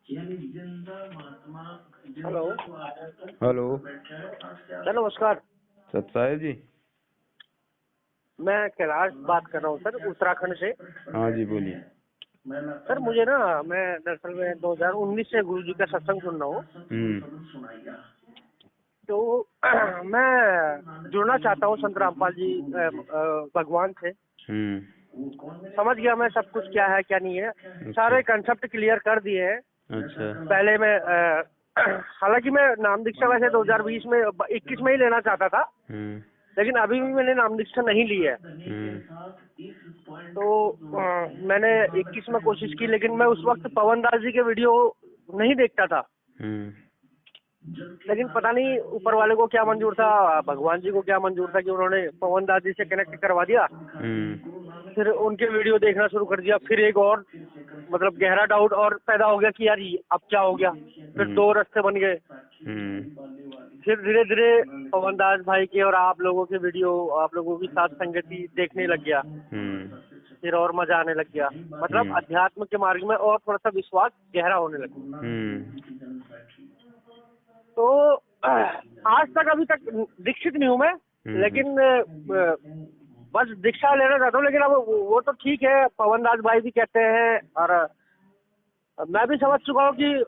Hello. Hello sir नमस्कार। सत साहेब जी। मैं कैलाश बात कर रहा हूँ सर, उत्तराखंड से। हाँ जी बोलिए। सर मुझे ना, मैं दरअसल में 2019 से गुरु जी का सत्संग सुन रहा हूँ। तो मैं जुड़ना चाहता हूँ संत रामपाल जी भगवान से। समझ गया मैं सब कुछ क्या है क्या नहीं है। सारे कंसेप्ट क्लियर कर दिए हैं। अच्छा। पहले मैं हालांकि मैं नाम दीक्षा वैसे 2020 में 21 में ही लेना चाहता था, लेकिन अभी भी मैंने नाम दीक्षा नहीं ली है। तो मैंने 21 में कोशिश की, लेकिन मैं उस वक्त पवन दास जी के वीडियो नहीं देखता था। लेकिन पता नहीं ऊपर वाले को क्या मंजूर था, भगवान जी को क्या मंजूर था कि उन्होंने पवन दास जी से कनेक्ट करवा दिया। फिर उनके वीडियो देखना शुरू कर दिया। फिर एक और मतलब गहरा डाउट और पैदा हो गया कि यार अब क्या हो गया। फिर दो रास्ते बन गए। फिर धीरे धीरे पवन दास भाई के और आप लोगों के वीडियो, आप लोगों की साथ संगति देखने लग गया। फिर और मजा आने लग गया। मतलब अध्यात्म के मार्ग में और थोड़ा सा विश्वास गहरा होने लग गया। तो आज तक अभी तक दीक्षित नहीं हूँ मैं, लेकिन बस दीक्षा लेना चाहता हूँ। लेकिन अब वो तो ठीक है, पवन दास भाई भी कहते हैं और मैं भी समझ चुका हूँ कि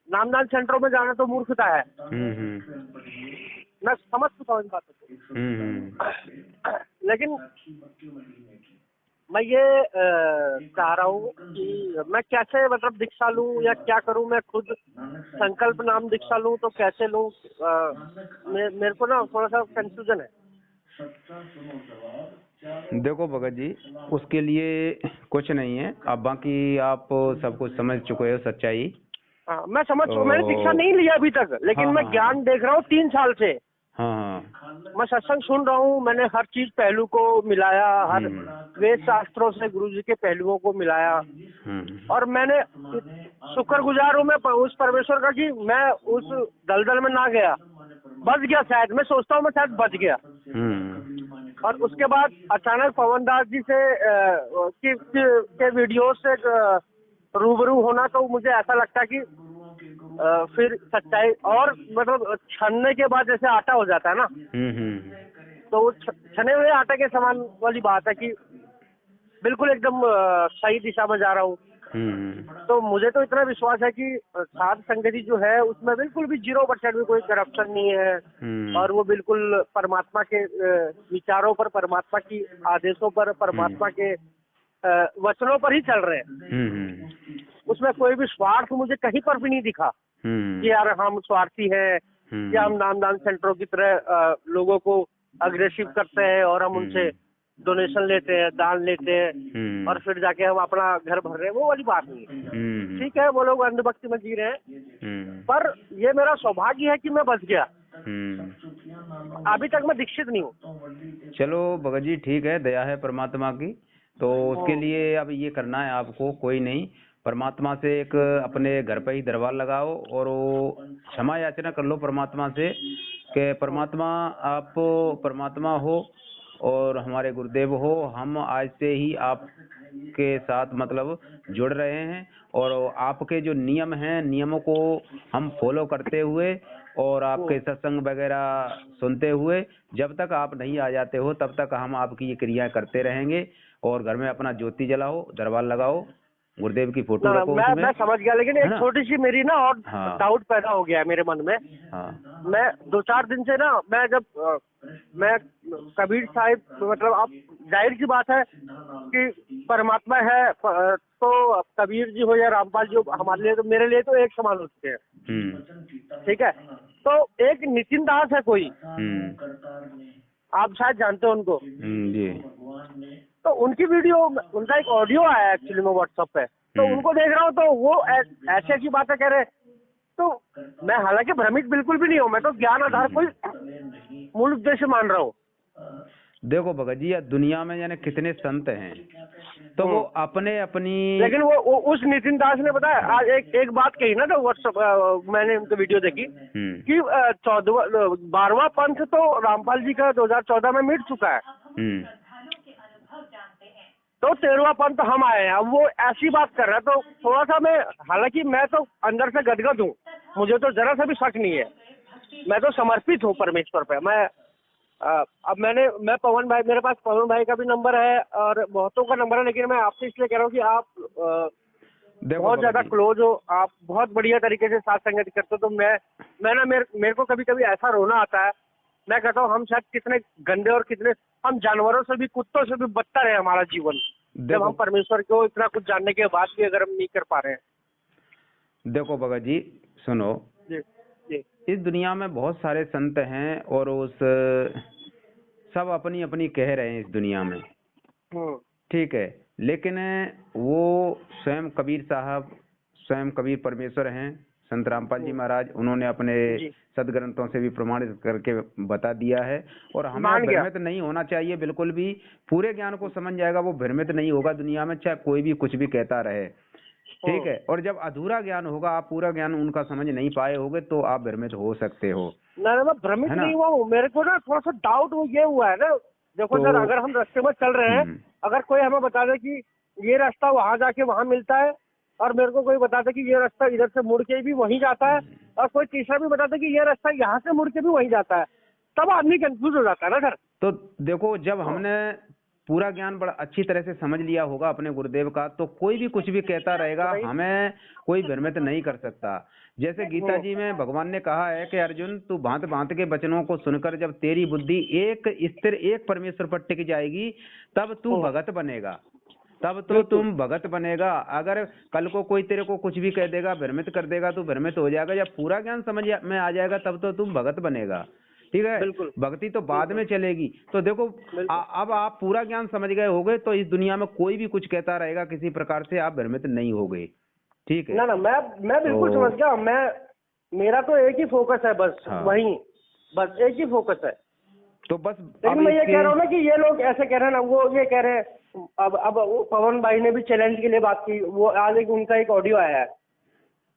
नामदान सेंटरों में जाना तो मूर्खता है। मैं समझ चुका हूँ इन बातों को। लेकिन मैं ये चाह रहा हूँ कि मैं कैसे मतलब दीक्षा लूँ या क्या करूँ। मैं खुद संकल्प नाम दीक्षा लूँ तो कैसे लूँ। मेरे को ना थोड़ा सा कंफ्यूजन है। देखो भगत जी, उसके लिए कुछ नहीं है। अब बाकी आप सब कुछ समझ चुके हो सच्चाई। हाँ मैं समझ चुका। मैंने दीक्षा नहीं लिया अभी तक, लेकिन मैं ज्ञान देख रहा हूँ 3 साल से। मैं सत्संग सुन रहा हूँ। मैंने हर चीज पहलू को मिलाया, हर वेद शास्त्रों से गुरु जी के पहलुओं को मिलाया। और मैंने शुक्रगुजार हूँ मैं उस परमेश्वर का कि मैं उस दलदल में ना गया, बच गया। शायद मैं सोचता हूँ मैं शायद बच गया। और उसके बाद अचानक पवन दास जी से के वीडियो से रूबरू होना, तो मुझे ऐसा लगता है कि फिर सच्चाई और मतलब छनने के बाद जैसे आटा हो जाता है ना, तो वो छने हुए आटे के समान वाली बात है कि बिल्कुल एकदम सही दिशा में जा रहा हूँ। तो मुझे तो इतना विश्वास है कि साध संगति जो है उसमें बिल्कुल भी 0% भी कोई करप्शन नहीं है। और वो बिल्कुल परमात्मा के विचारों पर, परमात्मा की आदेशों पर, परमात्मा के वचनों पर ही चल रहे हैं। उसमें कोई भी स्वार्थ मुझे कहीं पर भी नहीं दिखा कि यार हम स्वार्थी हैं या हम नामदान सेंटरों की तरह लोगों को अग्रेसिव करते हैं और हम उनसे डोनेशन लेते हैं, दान लेते हैं और फिर जाके हम अपना घर भर रहे हैं। वो वाली बात नहीं है। ठीक है, वो लोग अंधभक्ति में जी रहे हैं, पर ये मेरा सौभाग्य है कि मैं बच गया। अभी तक मैं दीक्षित नहीं हूँ। चलो भगत जी ठीक है, दया है परमात्मा की। तो उसके लिए अब ये करना है आपको, कोई नहीं, परमात्मा से एक अपने घर पे ही दरबार लगाओ और वो क्षमा याचना कर लो परमात्मा से कि परमात्मा आप परमात्मा हो और हमारे गुरुदेव हो। हम आज से ही आपके साथ मतलब जुड़ रहे हैं और आपके जो नियम हैं, नियमों को हम फॉलो करते हुए और आपके सत्संग वगैरह सुनते हुए जब तक आप नहीं आ जाते हो तब तक हम आपकी ये क्रियाएं करते रहेंगे। और घर में अपना ज्योति जलाओ, दरबार लगाओ, गुरुदेव की फोटो रखो उसमें। मैं समझ गया, लेकिन एक छोटी सी मेरी ना और डाउट पैदा हो गया है मेरे मन में। मैं 2-4 दिन से ना, मैं जब मैं कबीर साहिब, मतलब आप जाहिर सी बात है कि परमात्मा है तो कबीर जी हो या रामपाल जी हो, हमारे लिए तो, मेरे लिए तो एक समान हो चुके हैं। ठीक है, तो एक नितिन दास है कोई, आप शायद जानते हो उनको। जी। तो उनकी वीडियो, उनका एक ऑडियो आया एक्चुअली में व्हाट्सएप पे, तो उनको देख रहा हूँ तो वो ऐसे ऐसी बातें कह रहे। तो मैं हालांकि भ्रमित बिल्कुल भी नहीं हूँ, मैं तो ज्ञान आधार कोई मूल उद्देश्य मान रहा हूँ। देखो भगत जी, दुनिया में जाने कितने संत हैं, तो वो अपने अपनी, लेकिन वो उस नितिन दास ने बताया आज एक बात कही ना, तो व्हाट्सएप मैंने उनकी वीडियो देखी कि 12वां पंथ तो रामपाल जी का 2014 में मिट चुका है। तो 13वां पंथ हम आए हैं। अब वो ऐसी बात कर रहा है तो थोड़ा सा मैं, हालांकि मैं तो अंदर से गदगद हूँ, मुझे तो जरा सा भी शक नहीं है, मैं तो समर्पित हूँ परमेश्वर पे। अब मैं पवन भाई, मेरे पास पवन भाई का भी नंबर है और बहुतों का नंबर है, लेकिन मैं आपसे इसलिए कह रहा हूँ कि आप बहुत ज्यादा क्लोज हो, आप बहुत बढ़िया तरीके से साथ संगत करते हो। तो मैं ना मेरे को कभी कभी ऐसा रोना आता है, मैं कहता हूँ हम शायद कितने गंदे और कितने, हम जानवरों से भी, कुत्तों से भी बदतर है हमारा जीवन, जब हम परमेश्वर को इतना कुछ जानने के बाद भी अगर हम नहीं कर पा रहे हैं। देखो भगत जी सुनो जी जी। इस दुनिया में बहुत सारे संत हैं और उस सब अपनी अपनी कह रहे हैं इस दुनिया में, ठीक है, लेकिन वो स्वयं कबीर साहब, स्वयं कबीर परमेश्वर हैं, संत रामपाल जी महाराज, उन्होंने अपने सदग्रंथों से भी प्रमाणित करके बता दिया है। और हमें भ्रमित नहीं होना चाहिए बिल्कुल भी, पूरे ज्ञान को समझ जाएगा वो भ्रमित नहीं होगा दुनिया में, चाहे कोई भी कुछ भी कहता रहे, ठीक है। और जब अधूरा ज्ञान होगा, आप पूरा ज्ञान उनका समझ नहीं पाए होगे तो आप भ्रमित हो सकते हो। ना मैं भ्रमित नहीं हुआ हूँ, मेरे को ना थोड़ा सा डाउट वो ये हुआ है ना, देखो सर, अगर हम रास्ते में चल रहे हैं, अगर कोई हमें बता दे कि ये रास्ता वहां जाके वहां मिलता है, और मेरे को कोई बताता कि ये रास्ता इधर से मुड़ के भी वहीं जाता है, और कोई तीसरा भी बताता कि ये रास्ता यहाँ से मुड़ के भी वहीं जाता है, तब आदमी कंफ्यूज हो जाता है ना सर। तो देखो, जब हमने पूरा ज्ञान बड़ा अच्छी तरह से समझ लिया होगा अपने गुरुदेव का, तो कोई भी कुछ भी कहता रहेगा, हमें कोई भ्रमित नहीं कर सकता। जैसे गीता जी में भगवान ने कहा है कि अर्जुन, तू भांत भांत के वचनों को सुनकर जब तेरी बुद्धि एक स्थिर एक परमेश्वर पर टिक जाएगी, तब तू भगत बनेगा, तब तो तुम भगत बनेगा। अगर कल को कोई तेरे को कुछ भी कह देगा, भ्रमित कर देगा, तो भ्रमित हो जाएगा। जब पूरा ज्ञान समझ में आ जाएगा तब तो तुम भगत बनेगा, ठीक है। भक्ति तो बाद में चलेगी। तो देखो, अब आप पूरा ज्ञान समझ गए होगे तो इस दुनिया में कोई भी कुछ कहता रहेगा, किसी प्रकार से आप भ्रमित नहीं होगे, ठीक है ना। मैं बिल्कुल समझ गया। मेरा तो एक ही फोकस है बस। हाँ। वही बस एक ही फोकस है। तो बस लेकिन मैं ये कह रहा हूँ ना कि ये लोग ऐसे कह रहे हैं ना, वो ये कह रहे हैं, अब पवन भाई ने भी चैलेंज के लिए बात की, वो आज उनका एक ऑडियो आया है,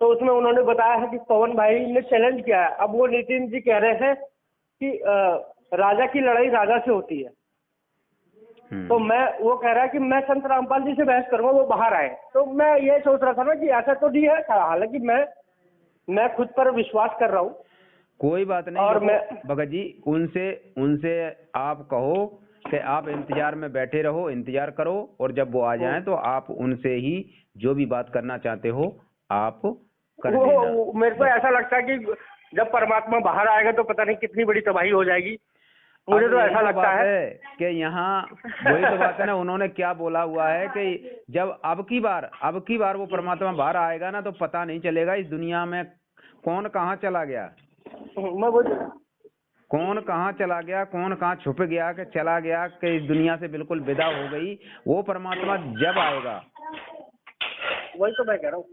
तो उसमें उन्होंने बताया है कि पवन भाई ने चैलेंज किया है। अब वो नितिन जी कह रहे हैं कि राजा की लड़ाई राजा से होती है, तो वो कह रहा है कि मैं संत रामपाल जी से बहस करूंगा, वो बाहर आए। तो मैं ये सोच रहा था ना कि ऐसा तो नहीं है, हालांकि मैं खुद पर विश्वास कर रहा हूँ, कोई बात नहीं। और मैं भगत जी उनसे आप कहो कि आप इंतजार में बैठे रहो, इंतजार करो, और जब वो आ जाएं तो आप उनसे ही जो भी बात करना चाहते हो आप कर देना। मेरे को ऐसा लगता है कि जब परमात्मा बाहर आएगा तो पता नहीं कितनी बड़ी तबाही हो जाएगी। मुझे तो ऐसा लगता है कि यहाँ वही तो बात है ना, उन्होंने क्या बोला हुआ है कि जब अब की बार वो परमात्मा बाहर आएगा ना, तो पता नहीं चलेगा इस दुनिया में कौन कहाँ चला गया, कौन कहाँ चला गया, कौन कहाँ छुप गया, कि चला गया, कि इस दुनिया से बिल्कुल विदा हो गई। वो परमात्मा जब आएगा, वही तो मैं कह रहा हूँ,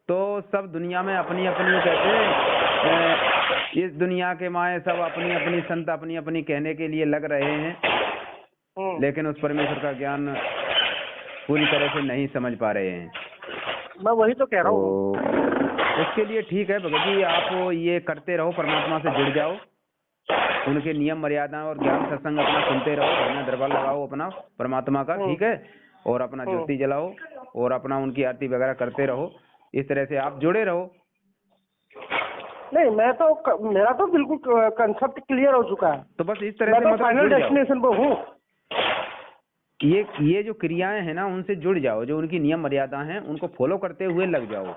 तो सब दुनिया में अपनी अपनी कहते हैं, इस दुनिया के माए सब अपनी अपनी संत अपनी अपनी कहने के लिए लग रहे हैं, लेकिन उस परमेश्वर का ज्ञान पूरी तरह से नहीं समझ पा रहे हैं। मैं वही तो कह रहा हूँ। उसके लिए ठीक है भगत जी, आप ये करते रहो, परमात्मा से जुड़ जाओ, उनके नियम मर्यादा और ज्ञान सत्संग अपना सुनते रहो, अपना दरबार लगाओ अपना परमात्मा का, ठीक है, और अपना ज्योति जलाओ और अपना उनकी आरती वगैरह करते रहो। इस तरह से आप जुड़े रहो। नहीं, मेरा तो बिल्कुल कंसेप्ट क्लियर हो चुका है। तो बस इस तरह से फाइनल डेस्टिनेशन पे हूँ। ये जो क्रियाएं हैं ना, उनसे जुड़ जाओ, जो उनकी नियम मर्यादा हैं उनको फॉलो करते हुए लग जाओ।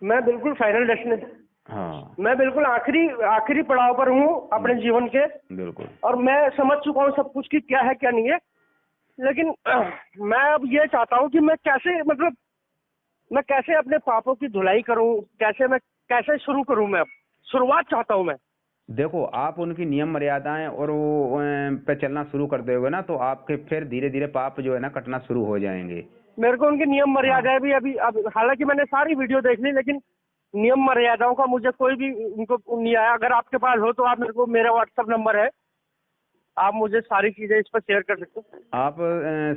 मैं बिल्कुल फाइनल डेस्टिनेशन, हाँ, मैं बिल्कुल आखिरी पड़ाव पर हूँ अपने जीवन के, बिल्कुल। और मैं समझ चुका हूँ सब कुछ की क्या है क्या नहीं है। लेकिन मैं अब ये चाहता हूँ कि मैं कैसे अपने पापों की धुलाई करूँ, कैसे शुरू करूँ। मैं अब शुरुआत चाहता हूँ मैं। देखो, आप उनकी नियम मर्यादाएं और वो पे चलना शुरू कर दोगे ना, तो आपके फिर धीरे धीरे पाप जो है ना कटना शुरू हो जाएंगे। मेरे को उनकी नियम मर्यादाएं भी अब हालांकि मैंने सारी वीडियो देख ली, लेकिन नियम मर्यादाओं का मुझे कोई भी उनको नहीं आया। अगर आपके पास हो तो आप मेरे को, मेरा व्हाट्सएप नंबर है, आप मुझे सारी चीजें इस पर शेयर कर सकते हो। आप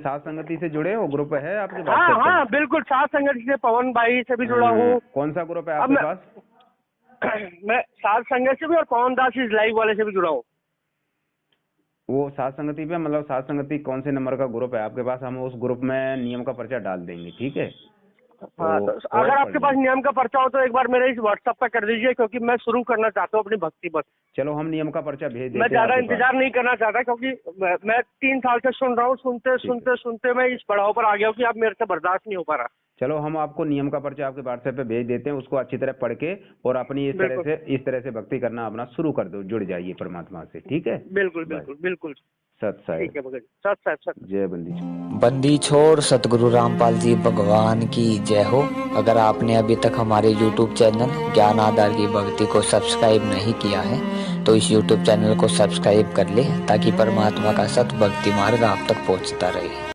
साथ संगति से जुड़े हो, ग्रुप है आपके पास? हाँ, बिल्कुल साथ संगति से, पवन भाई से भी जुड़ा हूँ। कौन सा ग्रुप है आपके पास? मैं साथ संगत से भी और पवन दास इज लाइव वाले से भी जुड़ा हूँ। वो सात संगति पे, मतलब सात संगति कौन से नंबर का ग्रुप है आपके पास, हम उस ग्रुप में नियम का पर्चा डाल देंगे, ठीक है। हाँ, तो अगर आपके पास नियम का पर्चा हो तो एक बार मेरे इस व्हाट्सएप पे कर दीजिए, क्योंकि मैं शुरू करना चाहता हूँ अपनी भक्ति बस। चलो हम नियम का पर्चा भेज देते हैं। मैं ज्यादा आपके पास। इंतजार नहीं करना चाहता, क्योंकि मैं 3 साल से सुन रहा हूँ, सुनते मैं इस पड़ाव पर आ गया हूँ कि अब मेरे से बर्दाश्त नहीं हो पा रहा। चलो हम आपको नियम का पर्चा आपके व्हाट्सएप पे भेज देते हैं, उसको अच्छी तरह पढ़ के और अपनी इस तरह से भक्ति करना अपना शुरू कर दो, जुड़ जाइए परमात्मा से, ठीक है। बिल्कुल बिल्कुल बिल्कुल सत साई, ठीक है भगत, सत साई, सत। जय बंदी छोड़। बंदी छोड़ सतगुरु रामपाल जी भगवान की जय हो। अगर आपने अभी तक हमारे YouTube चैनल ज्ञान आधार की भक्ति को सब्सक्राइब नहीं किया है तो इस YouTube चैनल को सब्सक्राइब कर ले, ताकि परमात्मा का सत भक्ति मार्ग आप तक पहुंचता रहे।